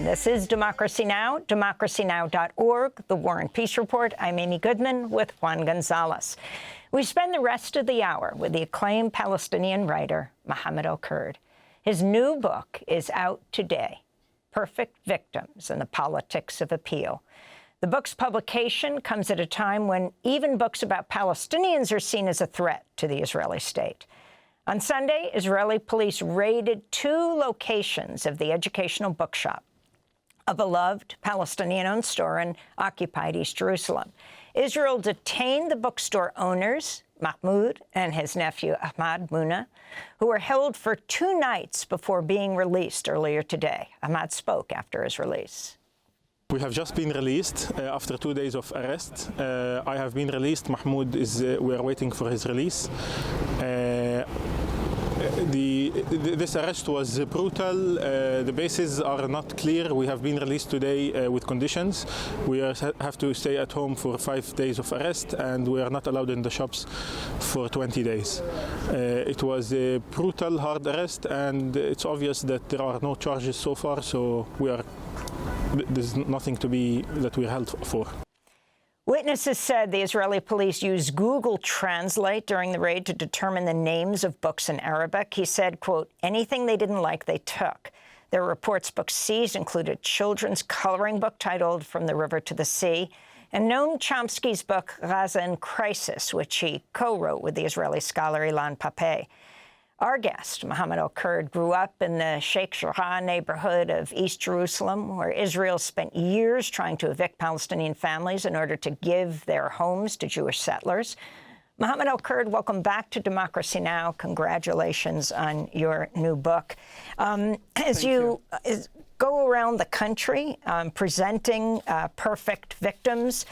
This is Democracy Now!, democracynow.org, The War and Peace Report. I'm Amy Goodman with Juan Gonzalez. We spend the rest of the hour with the acclaimed Palestinian writer, Mohammed El-Kurd. His new book is out today, Perfect Victims and the Politics of Appeal. The book's publication comes at a time when even books about Palestinians are seen as a threat to the Israeli state. On Sunday, Israeli police raided 2 locations of the educational bookshop, a beloved Palestinian-owned store in occupied East Jerusalem. Israel detained the bookstore owners, Mahmoud and his nephew Ahmad Muna, who were held for 2 nights before being released earlier today. Ahmad spoke after his release. We have just been released after 2 days of arrest. I have been released. Mahmoud is, we are waiting for his release. This arrest was brutal. The bases are not clear. We have been released today with conditions. We have to stay at home for 5 days of arrest, and we are not allowed in the shops for 20 days. It was a brutal, hard arrest, and it's obvious that there are no charges so far, so there's nothing to be that we're held for. Witnesses said the Israeli police used Google Translate during the raid to determine the names of books in Arabic. He said, quote, anything they didn't like, they took. There are reports books seized included children's coloring book titled From the River to the Sea, and Noam Chomsky's book Gaza in Crisis, which he co-wrote with the Israeli scholar Ilan Pappé. Our guest, Mohammed El-Kurd, grew up in the Sheikh Jarrah neighborhood of East Jerusalem, where Israel spent years trying to evict Palestinian families in order to give their homes to Jewish settlers. Mohammed El-Kurd, welcome back to Democracy Now! Congratulations on your new book. As you go around the country presenting Perfect Victims,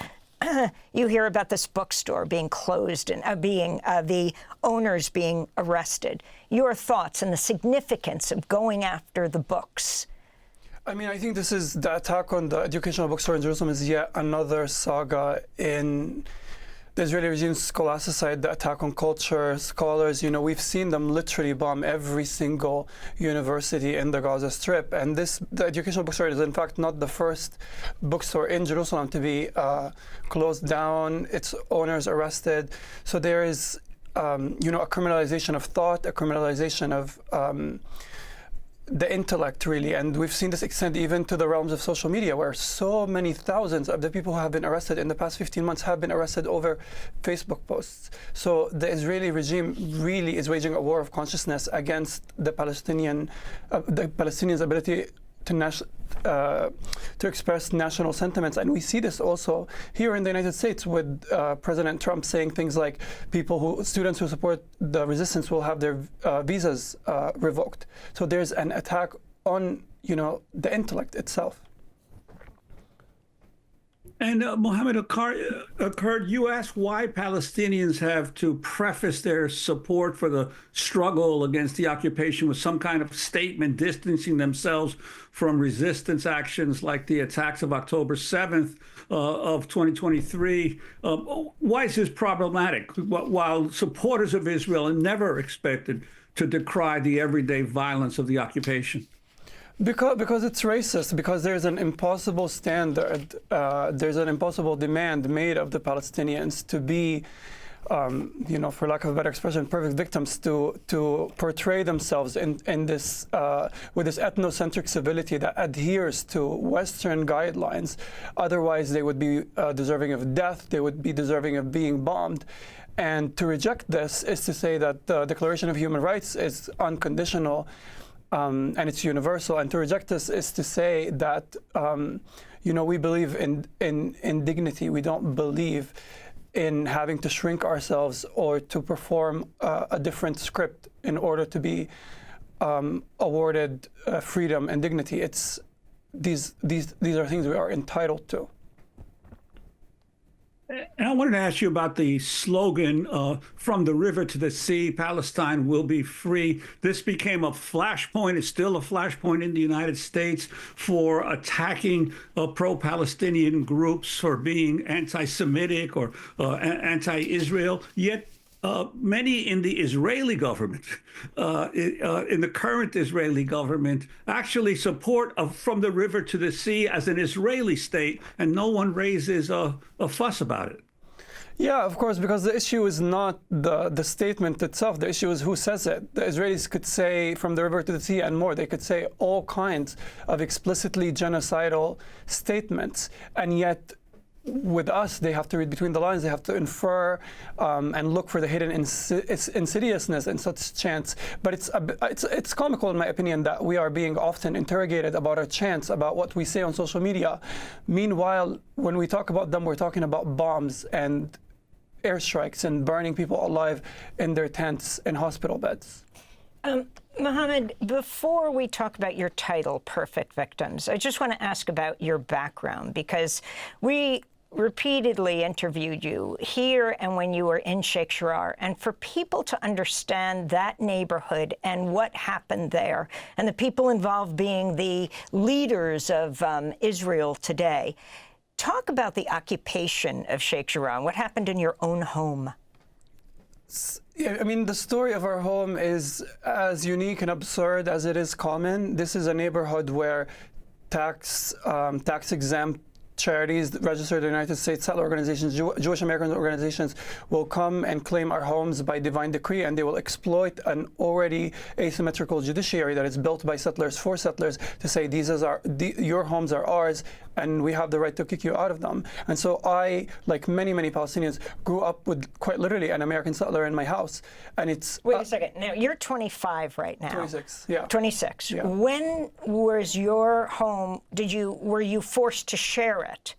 you hear about this bookstore being closed and the owners being arrested. Your thoughts on the significance of going after the books? I mean, I think this is the attack on the educational bookstore in Jerusalem is yet another saga in the Israeli regime's scholasticide, the attack on culture, scholars. You know, we've seen them literally bomb every single university in the Gaza Strip. And the educational bookstore is, in fact, not the first bookstore in Jerusalem to be closed down, its owners arrested. So there is, you know, a criminalization of thought, a criminalization of the intellect, really. And we've seen this extend even to the realms of social media, where so many thousands of the people who have been arrested in the past 15 months have been arrested over Facebook posts. So the Israeli regime really is waging a war of consciousness against the Palestinians' ability to express national sentiments. And we see this also here in the United States with President Trump saying things like students who support the resistance will have their visas revoked. So there's an attack on, you know, the intellect itself. And Mohammed El-Kurd, you asked why Palestinians have to preface their support for the struggle against the occupation with some kind of statement distancing themselves from resistance actions like the attacks of October 7th of 2023. Why is this problematic? While supporters of Israel are never expected to decry the everyday violence of the occupation? Because it's racist, because there's an impossible standard, there's an impossible demand made of the Palestinians to be, you know, for lack of a better expression, perfect victims, to portray themselves in this, with this ethnocentric civility that adheres to Western guidelines. Otherwise, they would be deserving of death, they would be deserving of being bombed. And to reject this is to say that the Declaration of Human Rights is unconditional, and it's universal. And to reject this is to say that, you know, we believe in dignity. We don't believe in having to shrink ourselves or to perform a different script in order to be awarded freedom and dignity. These are things we are entitled to. And I wanted to ask you about the slogan, from the river to the sea, Palestine will be free. This became a flashpoint. It's still a flashpoint in the United States for attacking pro-Palestinian groups for being anti-Semitic or anti-Israel. Yet many in the Israeli government, in the current Israeli government, actually support from the river to the sea as an Israeli state, and no one raises a fuss about it. Yeah, of course, because the issue is not the statement itself. The issue is who says it. The Israelis could say from the river to the sea and more. They could say all kinds of explicitly genocidal statements, and yet with us, they have to read between the lines. They have to infer and look for the hidden insidiousness in such chants. But it's comical, in my opinion, that we are being often interrogated about our chants, about what we say on social media. Meanwhile, when we talk about them, we're talking about bombs and airstrikes and burning people alive in their tents in hospital beds. Mohammed, before we talk about your title, Perfect Victims, I just want to ask about your background, because we repeatedly interviewed you here and when you were in Sheikh Jarrah. And for people to understand that neighborhood and what happened there, and the people involved being the leaders of Israel today, talk about the occupation of Sheikh Jarrah and what happened in your own home. I mean, the story of our home is as unique and absurd as it is common. This is a neighborhood where tax-exempt charities registered in the United States, settler organizations, Jewish American organizations will come and claim our homes by divine decree, and they will exploit an already asymmetrical judiciary that is built by settlers for settlers to say your homes are ours and we have the right to kick you out of them. And so I, like many Palestinians, grew up with quite literally an American settler in my house. And it's wait a second. Now you're 25 right now. 26. Yeah. 26. Yeah. When was your home? Were you forced to share it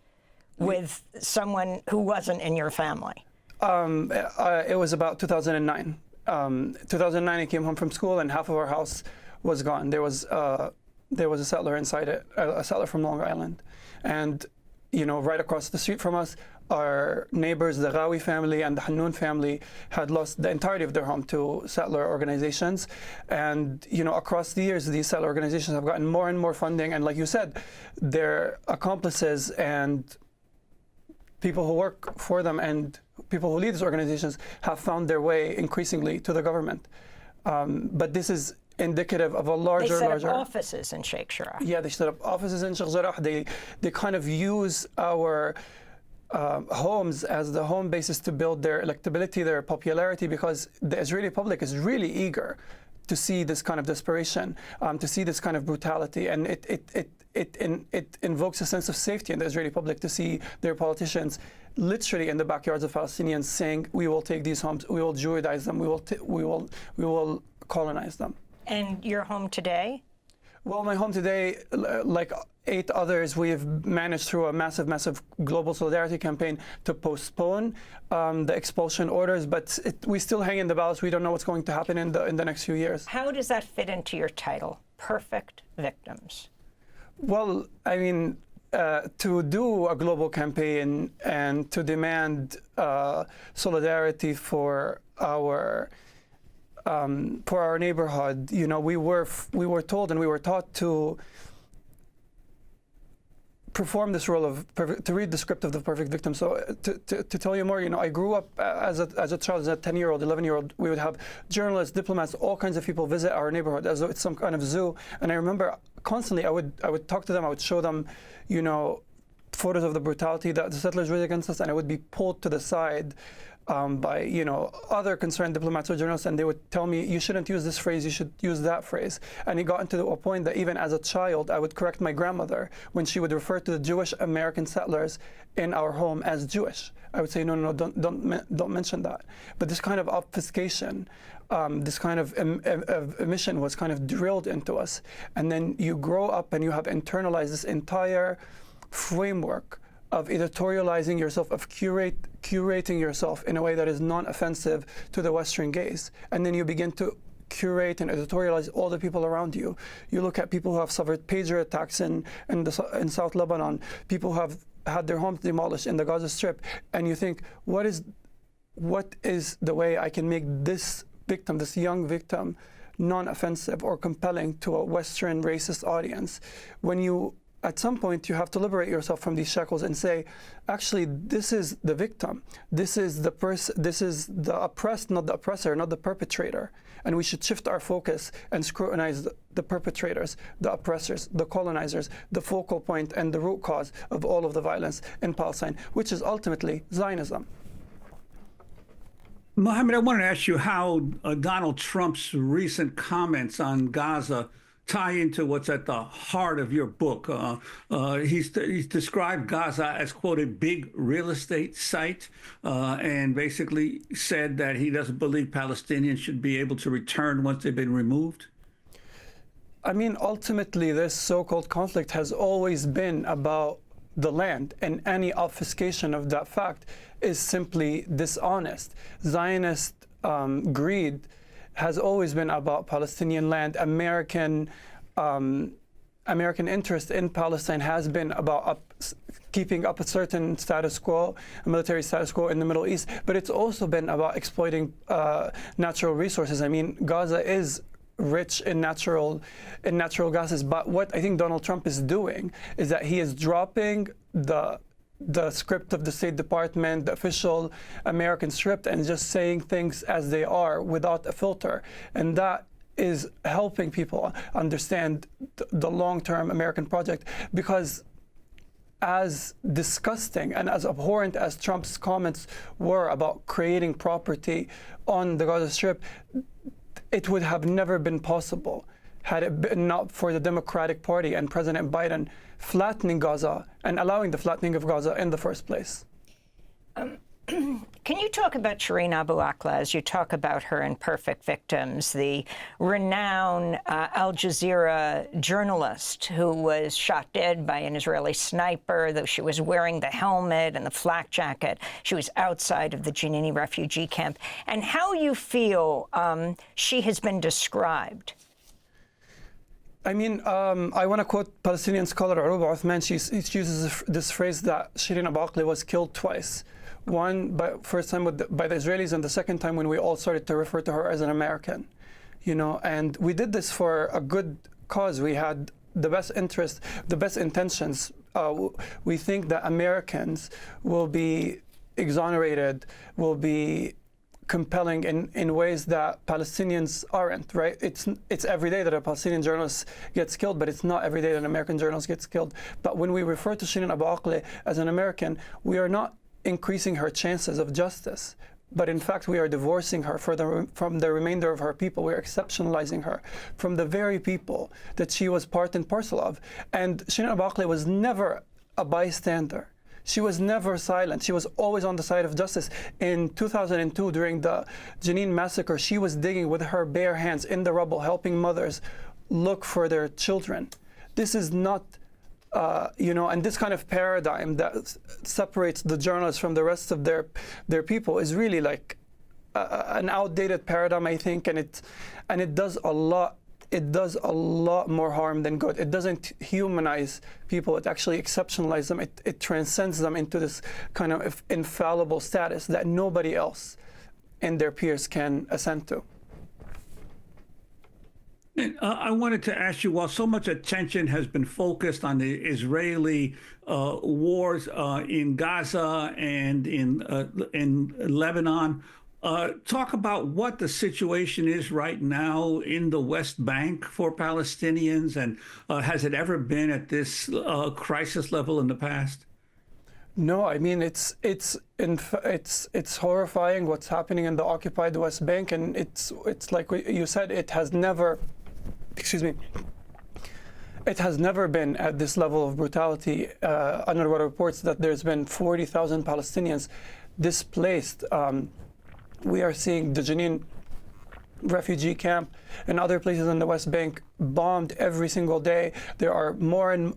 with someone who wasn't in your family? It was about 2009. 2009, I came home from school, and half of our house was gone. There was a settler inside it, a settler from Long Island, and right across the street from us, our neighbors, the Ghawi family and the Hannoun family, had lost the entirety of their home to settler organizations. And across the years, these settler organizations have gotten more and more funding. And like you said, their accomplices and people who work for them and people who lead these organizations have found their way increasingly to the government. But this is indicative of a larger. They set up offices in Sheikh Jarrah. Yeah, they set up offices in Sheikh Jarrah. They kind of use our homes as the home basis to build their electability, their popularity, because the Israeli public is really eager to see this kind of desperation, to see this kind of brutality, and it invokes a sense of safety in the Israeli public to see their politicians literally in the backyards of Palestinians saying, "We will take these homes, we will Jewadize them, we will colonize them." And your home today? Well, my home today, like 8 others, we have managed through a massive global solidarity campaign to postpone the expulsion orders, but we still hang in the balance. We don't know what's going to happen in the next few years. How does that fit into your title, Perfect Victims? Well, I mean, to do a global campaign and to demand solidarity for our neighborhood, we were told and we were taught to perform this role to read the script of the perfect victim. So to tell you more, I grew up as a child, as a 10-year-old, 11-year-old. We would have journalists, diplomats, all kinds of people visit our neighborhood as though it's some kind of zoo. And I remember constantly I would talk to them, I would show them, photos of the brutality that the settlers did against us, and I would be pulled to the side by other concerned diplomats or journalists, and they would tell me, "You shouldn't use this phrase, you should use that phrase." And it got into a point that even as a child, I would correct my grandmother when she would refer to the Jewish American settlers in our home as Jewish. I would say, "No, don't mention that." But this kind of obfuscation, this kind of omission was kind of drilled into us, and then you grow up and you have internalized this entire framework of editorializing yourself, of curating yourself in a way that is non-offensive to the Western gaze. And then you begin to curate and editorialize all the people around you. You look at people who have suffered pager attacks in South Lebanon, people who have had their homes demolished in the Gaza Strip, and you think, what is the way I can make this victim, this young victim, non-offensive or compelling to a Western racist audience? When you at some point you have to liberate yourself from these shackles and say, actually, this is the victim. This is the oppressed, not the oppressor, not the perpetrator. And we should shift our focus and scrutinize the perpetrators, the oppressors, the colonizers, the focal point and the root cause of all of the violence in Palestine, which is ultimately Zionism. Mohammed, I want to ask you how Donald Trump's recent comments on Gaza tie into what's at the heart of your book. He's described Gaza as, quote, a big real estate site, and basically said that he doesn't believe Palestinians should be able to return once they've been removed. I mean, ultimately, this so-called conflict has always been about the land, and any obfuscation of that fact is simply dishonest. Zionist greed has always been about Palestinian land. American interest in Palestine has been about keeping up a certain status quo, a military status quo in the Middle East, but it's also been about exploiting natural resources. I mean, Gaza is rich in natural gases, but what I think Donald Trump is doing is that he is dropping the script of the State Department, the official American script, and just saying things as they are without a filter. And that is helping people understand the long-term American project, because as disgusting and as abhorrent as Trump's comments were about creating property on the Gaza Strip, it would have never been possible had it been not for the Democratic Party and President Biden flattening Gaza and allowing the flattening of Gaza in the first place. Can you talk about Shireen Abu Akleh as you talk about her in Perfect Victims, the renowned Al Jazeera journalist who was shot dead by an Israeli sniper, though she was wearing the helmet and the flak jacket. She was outside of the Jenin refugee camp. And how you feel she has been described? I mean, I want to quote Palestinian scholar Aruba Uthman. She uses this phrase that Shireen Abu Akleh was killed twice. One, first time by the Israelis, and the second time when we all started to refer to her as an American. You know, and we did this for a good cause. We had the best interest, the best intentions. We think that Americans will be exonerated, will be compelling in ways that Palestinians aren't, right? It's every day that a Palestinian journalist gets killed, but it's not every day that an American journalist gets killed. But when we refer to Shireen Abu Akleh as an American, we are not increasing her chances of justice, but in fact we are divorcing her from the remainder of her people. We are exceptionalizing her from the very people that she was part and parcel of. And Shireen Abu Akleh was never a bystander. She was never silent. She was always on the side of justice. In 2002, during the Jenin massacre, she was digging with her bare hands in the rubble, helping mothers look for their children. This is not and this kind of paradigm that separates the journalists from the rest of their people is really like an outdated paradigm, I think, and it does a lot. It does a lot more harm than good. It doesn't humanize people. It actually exceptionalizes them. It transcends them into this kind of infallible status that nobody else and their peers can assent to. And I wanted to ask you, while so much attention has been focused on the Israeli wars in Gaza and in Lebanon, talk about what the situation is right now in the West Bank for Palestinians, and has it ever been at this crisis level in the past? No, I mean it's horrifying what's happening in the occupied West Bank, and it's like you said, it has never. It has never been at this level of brutality. UNRWA reports that there's been 40,000 Palestinians displaced. We are seeing the Jenin refugee camp and other places in the West Bank bombed every single day. There are more and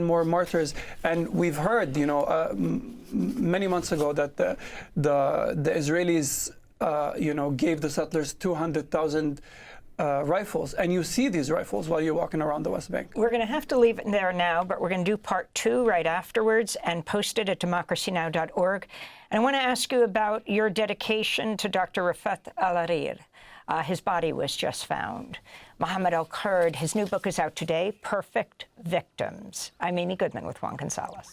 more martyrs, and we've heard, many months ago that the Israelis, gave the settlers 200,000. Rifles, and you see these rifles while you're walking around the West Bank. We're going to have to leave it there now, but we're going to do part 2 right afterwards and post it at democracynow.org. And I want to ask you about your dedication to Dr. Rafat al-Hariri. His body was just found. Mohammed El-Kurd, his new book is out today, Perfect Victims. I'm Amy Goodman with Juan Gonzalez.